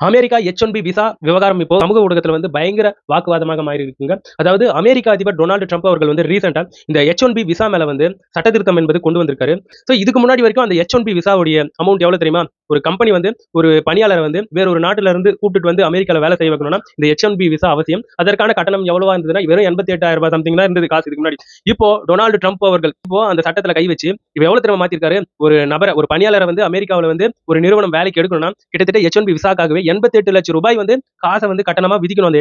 America H1B visa விவகாரம் இப்போ சமூக ஊடகத்துல வந்து பயங்கர வாக்குவாதமாக மாறி இருக்குங்க. அதாவது அமெரிக்கா அதிபர் டொனால்டு ட்ரம்ப் அவர்கள் வந்து ரீசெண்டா இந்த H1B விசா மேல வந்து சட்டத்திருத்தம் என்பது கொண்டு வந்திருக்காரு. ஸோ இதுக்கு முன்னாடி வரைக்கும் அந்த H1B விசாவுடைய அமௌண்ட் எவ்வளவு தெரியுமா? ஒரு கம்பெனி வந்து ஒரு பணியாளரை வந்து வேற ஒரு நாட்டுல இருந்து கூப்பிட்டு வந்து அமெரிக்கால வேலை செய்ய வைக்கணும்னா இந்த H1B விசா அவசியம். அதற்கான கட்டணம் எவ்வளவா இருந்ததுன்னா வெறும் 88,000 ரூபாய் சம்திங் தான் இருந்தது காசு இதுக்கு முன்னாடி. இப்போ டொனால்டு ட்ரம்ப் அவர்கள் இப்போ அந்த சட்டத்துல கை வச்சு இப்போ எவ்வளவு தெரியுமா மாத்திருக்காரு? ஒரு நபரை ஒரு பணியாளரை வந்து அமெரிக்காவில் வந்து ஒரு நிறுவனம் வேலைக்கு எடுக்கணும்னா கிட்டத்தட்ட H1B விசாக்காகவே 88 லட்சம் ரூபாய் வந்து காசை வந்து கட்டணமா விதிக்கணும் அந்த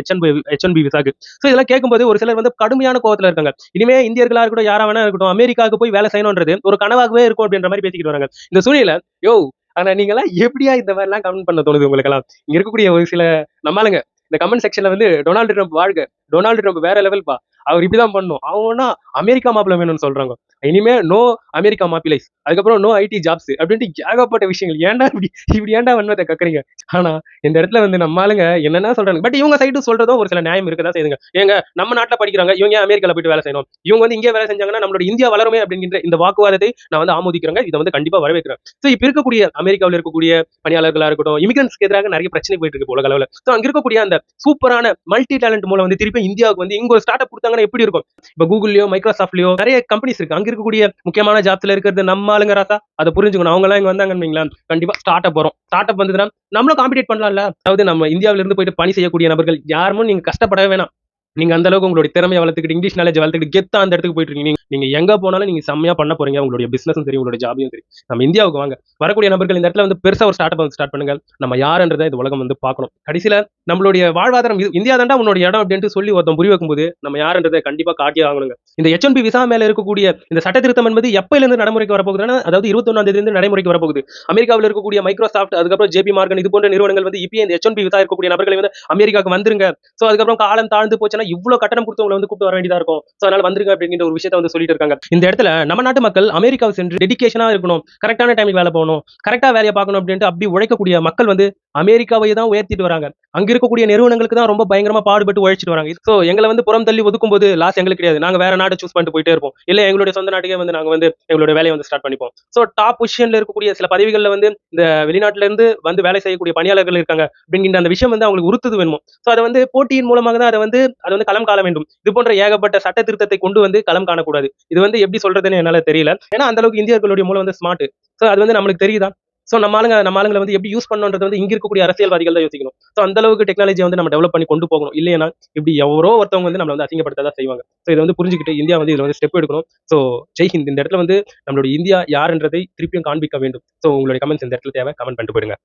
H1B விசாக்கு. ஸோ இதெல்லாம் கேட்கும்போது ஒரு சிலர் வந்து கடுமையான கோவத்துல இருக்காங்க. இனிமே இந்தியர்களா இருக்கட்டும் யாரா வேணா இருக்கட்டும் அமெரிக்காவுக்கு போய் வேலை செய்யணும்ன்றது ஒரு கனவாகவே இருக்கும் அப்படின்ற மாதிரி பேசிக்கிட்டு வராங்க. இந்த சூழ்நிலை யோ ஆனா நீங்க எல்லாம் எப்படியா இந்த மாதிரி எல்லாம் கமெண்ட் பண்ண தோணுது உங்களுக்கு எல்லாம்? இங்க இருக்கக்கூடிய ஒரு சில நம்மளுங்க இந்த கமெண்ட் செக்ஷன்ல வந்து டொனால்டு ட்ரம்ப் வாழ்க, டொனால்டு ட்ரம்ப் வேற லெவல் பா, அவர் இப்படிதான் பண்ணும், அவனா அமெரிக்கா மாப்பிள்ள வேணும்னு சொல்றாங்க. இனிமே நோ அமெரிக்கா மாப்பிளைஸ், அதுக்கப்புறம் நோ ஐடி ஜாப்ஸ் அப்படின்ட்டு ஏகப்பட்ட விஷயங்கள். ஏன்டா இப்படி இப்படி ஏன்டா வன்மத்தை கக்குறீங்க? ஆனா இந்த இடத்துல வந்து நம்ம ஆளுங்க என்னன்னா சொல்றாங்க, பட் இவங்க சைடு சொல்றதும் ஒரு சில நியாயம் இருக்கதான் செய்யுங்க. ஏங்க நம்ம நாட்டுல படிக்கிறாங்க, இவங்க ஏன் அமெரிக்கால போயிட்டு வேலை செய்யணும்? இவங்க வந்து இங்கே வேலை செஞ்சாங்கன்னா நம்மளோட இந்தியா வளருமே அப்படிங்கிற இந்த வாக்குவாதத்தை நான் வந்து ஆமோதிக்கிறேங்க. இதை வந்து கண்டிப்பா வரவேற்கிறேன். ஸோ இப்ப இருக்கக்கூடிய அமெரிக்காவில் இருக்கக்கூடிய பணியாளர்களா இருக்கட்டும், இமிகிரன்ஸ்க்கு எதிராக நிறைய பிரச்சனை போயிட்டு இருக்கு உலக அளவில். ஸோ அங்க இருக்கக்கூடிய அந்த சூப்பரான மல்டி டேலண்ட் மூலம் வந்து திருப்பி இந்தியாவுக்கு வந்து இங்க ஒரு ஸ்டார்ட் அப் கொடுத்தாங்கன்னா எப்படி இருக்கும்? இப்ப கூகுள்லயோ மைக்ரோசாஃப்ட்லயோ நிறைய கம்பெனிஸ் இருக்கு. அங்க இருக்கக்கூடிய முக்கியமான ஜாப்ஸ்ல இருக்கிறது நம்ம ஆளுங்க ராசா, அதை புரிஞ்சுக்கணும். அவங்க எல்லாம் இங்க வந்தாங்கன்னு கண்டிப்பா ஸ்டார்ட் அப் வரும். ஸ்டார்ட் அப் வந்ததுன்னா நம்மளும் காம்பீட் பண்ணலாம்ல. அதாவது நம்ம இந்தியாவில இருந்து போயிட்டு பணி செய்யக்கூடிய நபர்கள் யாரும் நீங்க கஷ்டப்படவே வேணாம். நீங்க அந்த அளவுக்கு உங்களுடைய திறமையை வளர்த்துக்கிட்டு இங்கிலீஷ் நாலேஜ் வளர்த்துக்கிட்டு கெத்தா அந்த இடத்துக்கு போயிட்டு இருக்கீங்க. நீங்க எங்க போனாலும் நீங்க செம்மையா பண்ண போறீங்க. உங்களுடைய பிசினஸும் சரி, உங்களுடைய ஜாபையும் சரி. நம்ம இந்தியாவுக்கு வாங்க. வரக்கூடிய நபர்கள் இந்த இடத்துல வந்து பெருசா ஒரு ஸ்டார்ட் அப் வந்து ஸ்டார்ட் பண்ணுங்க. நம்ம யாருன்றதை இந்த உலகம் வந்து பார்க்கணும். கடைசியில நம்மளுடைய வாழ்வாதாரம் இந்தியா தாண்டா உன்னோட இடம் அப்படின்ட்டு சொல்லி ஒருத்தன் புரிய வைக்கும்போது நம்ம யாருன்றதை கண்டிப்பா காட்டியே ஆகணுங்க. இந்த H1B விசா மேல இருக்கக்கூடிய இந்த சட்ட திருத்தம் என்பது எப்பயில இருந்து நடைமுறைக்கு வரப்போகுதுன்னா, அதாவது 21ஆம் தேதி இருந்து நடைமுறைக்கு வரப்போகுது. அமெரிக்காவில் இருக்கக்கூடிய மைக்ரோசாஃப்ட், அதுக்கப்புறம் JP மார்கன் இது போன்ற நிறுவனங்கள் வந்து இப்பயே இந்த H1B விசா இருக்கக்கூடிய நபர்களை வந்து அமெரிக்காவுக்கு வந்துருங்க. சோ அதுக்கப்புறம் காலம் தாழ்ந்து போச்சுன்னா இவ்வளவு கட்டணம் கொடுத்து உங்களை வந்து கூப்பிட்டு வர வேண்டியதா இருக்கும். சோ அதனால வந்துருங்க அப்படிங்கிற ஒரு விஷயத்தை வந்து சொல்லிட்டு இருக்காங்க. இந்த இடத்துல நம்ம நாட்டு மக்கள் அமெரிக்காவை சென்று டெடிகேஷனா இருக்கணும், கரெக்டான டைமுக்கு வேலை போகணும், கரெக்டா வேலையை பார்க்கணும் அப்படின்ட்டு அப்படி உழைக்கக்கூடிய மக்கள் வந்து அமெரிக்காவை தான் உயர்த்திட்டு வராங்க. அங்க இருக்கக்கூடிய நிறுவனங்களுக்கு தான் ரொம்ப பயங்கரமா பாடுபட்டு உழைச்சிட்டு வராங்க. சோ எங்களை வந்து புறம் தள்ளி ஒதுக்கும் போது லாஸ் எங்களுக்கு கிடையாது. நாங்க வேற நாடு சூஸ் பண்ணிட்டு போயிட்டே இருப்போம். இல்ல எங்களுடைய சொந்த நாட்டுக்கே வந்து நாங்க வந்து எங்களுடைய வேலையை வந்து ஸ்டார்ட் பண்ணிப்போம். சோ டாப் பொசிஷன்ல இருக்கக்கூடிய சில பதவிகள்ல வந்து இந்த வெளிநாட்டுல இருந்து வந்து வேலை செய்யக்கூடிய பணியாளர்கள் இருக்காங்க அப்படிங்கிற அந்த விஷயம் வந்து அவங்களுக்கு உறுத்துது வேணும். சோ அதை வந்து போட்டியின் மூலமாக தான் அதை வந்து களம் காண வேண்டும். இது போன்ற ஏகப்பட்ட சட்ட திருத்தத்தை கொண்டு வந்து களம் காணக்கூடாது. இது வந்து எப்படி சொல்றதுன்னு என்னால தெரியல. ஏன்னா அந்த அளவுக்கு இந்தியர்களுடைய மூலம் வந்து ஸ்மார்ட். சோ அது வந்து நம்மளுக்கு தெரியுதா? சோ நம்ம ஆளுங்களை வந்து எப்படி யூஸ் பண்ணணும்ன்றது வந்து இங்க இருக்கக்கூடிய அரசியல்வாதிகள் தான் யோசிக்கணும். சோ அந்த அளவுக்கு டெக்னாலஜியை வந்து நம்ம டெவலப் பண்ணி கொண்டு போகணும். இல்லையா இப்படி எவரோ ஒருத்தவங்க வந்து நம்மள வந்து அசிங்கப்படுத்ததான் செய்வாங்க. சோ இதை வந்து புரிஞ்சுக்கிட்டு இந்தியா வந்து இதுல வந்து ஸ்டெப் எடுக்கணும். சோ ஜெய்ஹிந்த். இந்த இடத்துல வந்து நம்மளுடைய இந்தியா யாருன்றதை திருப்பியும் காண்பிக்க வேண்டும். சோ உங்களுடைய கமெண்ட்ஸ் இந்த இடத்துல தேவை, கமெண்ட் பண்ணிட்டு போயிடுங்க.